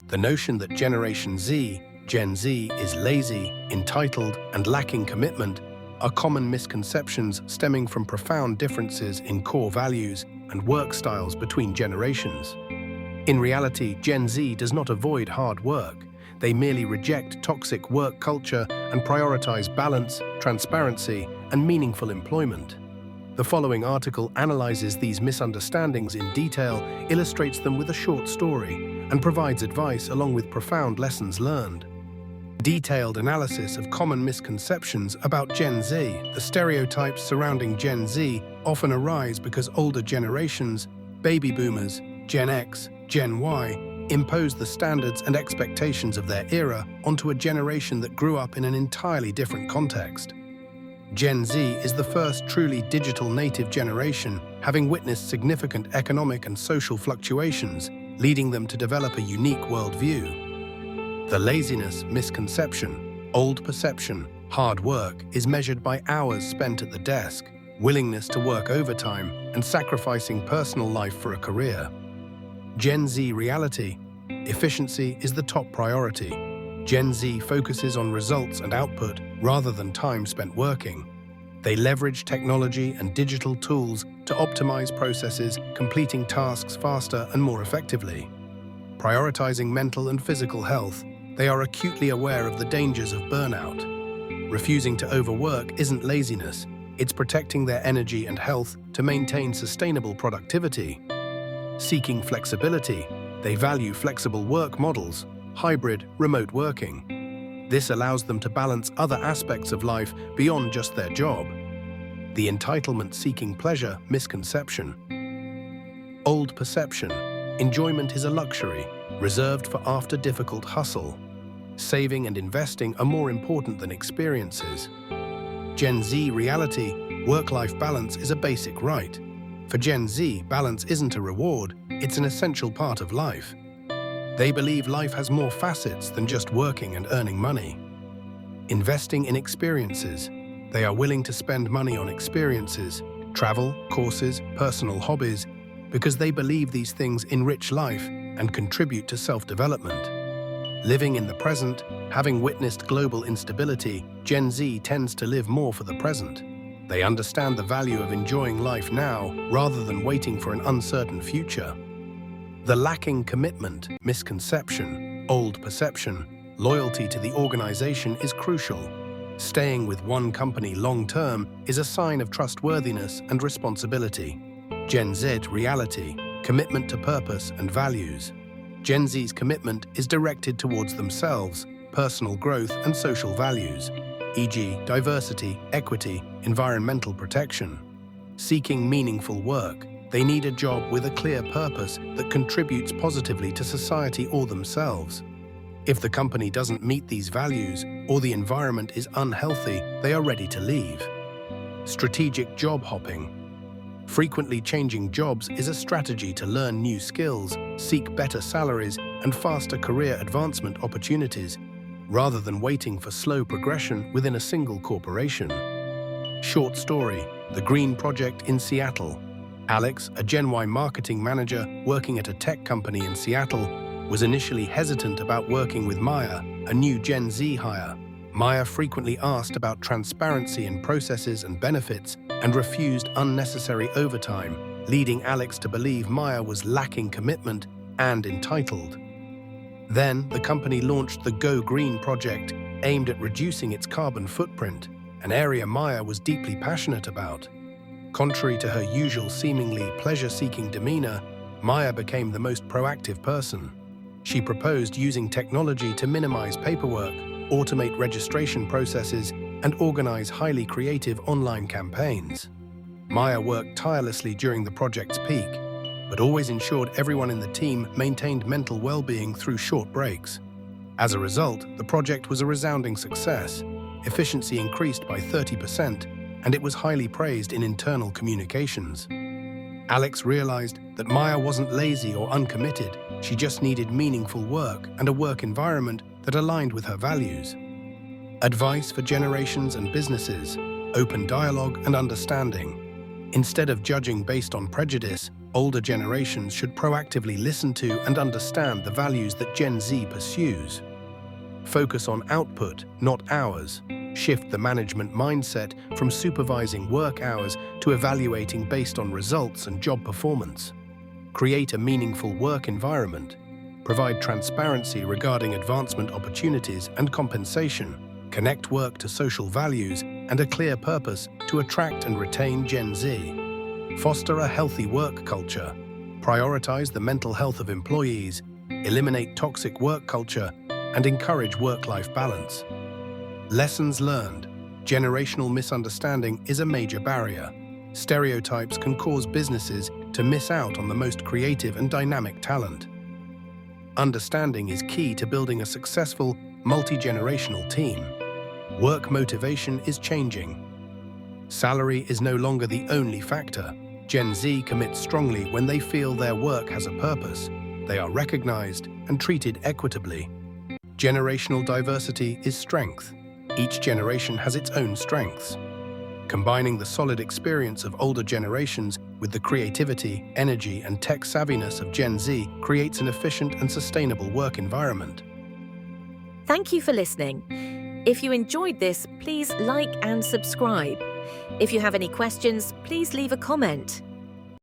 The notion that Generation Z, Gen Z, is lazy, entitled, and lacking commitment are common misconceptions stemming from profound differences in core values and work styles between generations. In reality, Gen Z does not avoid hard work. They merely reject toxic work culture and prioritize balance, transparency, and meaningful employment. The following article analyzes these misunderstandings in detail, illustrates them with a short story, and provides advice along with profound lessons learned. Detailed analysis of common misconceptions about Gen Z. The stereotypes surrounding Gen Z often arise because older generations, baby boomers, Gen X, Gen Y, impose the standards and expectations of their era onto a generation that grew up in an entirely different context. Gen Z is the first truly digital native generation, having witnessed significant economic and social fluctuations, leading them to develop a unique worldview. The laziness misconception, old perception, hard work is measured by hours spent at the desk, willingness to work overtime, and sacrificing personal life for a career. Gen Z reality, efficiency is the top priority. Gen Z focuses on results and output rather than time spent working. They leverage technology and digital tools to optimize processes, completing tasks faster and more effectively. Prioritizing mental and physical health, they are acutely aware of the dangers of burnout. Refusing to overwork isn't laziness, it's protecting their energy and health to maintain sustainable productivity. Seeking flexibility, they value flexible work models, hybrid, remote working. This allows them to balance other aspects of life beyond just their job. The entitlement-seeking pleasure misconception. Old perception. Enjoyment is a luxury, reserved for after difficult hustle. Saving and investing are more important than experiences. Gen Z reality. Work-life balance is a basic right. For Gen Z, balance isn't a reward, it's an essential part of life. They believe life has more facets than just working and earning money. Investing in experiences. They are willing to spend money on experiences, travel, courses, personal hobbies, because they believe these things enrich life and contribute to self-development. Living in the present, having witnessed global instability, Gen Z tends to live more for the present. They understand the value of enjoying life now rather than waiting for an uncertain future. The lacking commitment misconception, old perception, loyalty to the organization is crucial. Staying with one company long-term is a sign of trustworthiness and responsibility. Gen Z reality, commitment to purpose and values. Gen Z's commitment is directed towards themselves, personal growth and social values, e.g. diversity, equity, environmental protection. Seeking meaningful work. They need a job with a clear purpose that contributes positively to society or themselves. If the company doesn't meet these values or the environment is unhealthy, they are ready to leave. Strategic job hopping. Frequently changing jobs is a strategy to learn new skills, seek better salaries, and faster career advancement opportunities, rather than waiting for slow progression within a single corporation. Short story: The Green Project in Seattle. Alex, a Gen Y marketing manager working at a tech company in Seattle, was initially hesitant about working with Maya, a new Gen Z hire. Maya frequently asked about transparency in processes and benefits and refused unnecessary overtime, leading Alex to believe Maya was lacking commitment and entitled. Then, the company launched the Go Green project, aimed at reducing its carbon footprint, an area Maya was deeply passionate about. Contrary to her usual seemingly pleasure-seeking demeanor, Maya became the most proactive person. She proposed using technology to minimize paperwork, automate registration processes, and organize highly creative online campaigns. Maya worked tirelessly during the project's peak, but always ensured everyone in the team maintained mental well-being through short breaks. As a result, the project was a resounding success. Efficiency increased by 30%, and it was highly praised in internal communications. Alex realized that Maya wasn't lazy or uncommitted, she just needed meaningful work and a work environment that aligned with her values. Advice for generations and businesses: open dialogue and understanding. Instead of judging based on prejudice, Older generations should proactively listen to and understand the values that Gen Z pursues. Focus on output, not hours. Shift the management mindset from supervising work hours to evaluating based on results and job performance. Create a meaningful work environment. Provide transparency regarding advancement opportunities and compensation. Connect work to social values and a clear purpose to attract and retain Gen Z. Foster a healthy work culture. Prioritize the mental health of employees. Eliminate toxic work culture and encourage work-life balance. Lessons learned. Generational misunderstanding is a major barrier. Stereotypes can cause businesses to miss out on the most creative and dynamic talent. Understanding is key to building a successful, multi-generational team. Work motivation is changing. Salary is no longer the only factor. Gen Z commits strongly when they feel their work has a purpose. They are recognized and treated equitably. Generational diversity is strength. Each generation has its own strengths. Combining the solid experience of older generations with the creativity, energy, and tech savviness of Gen Z creates an efficient and sustainable work environment. Thank you for listening. If you enjoyed this, please like and subscribe. If you have any questions, please leave a comment.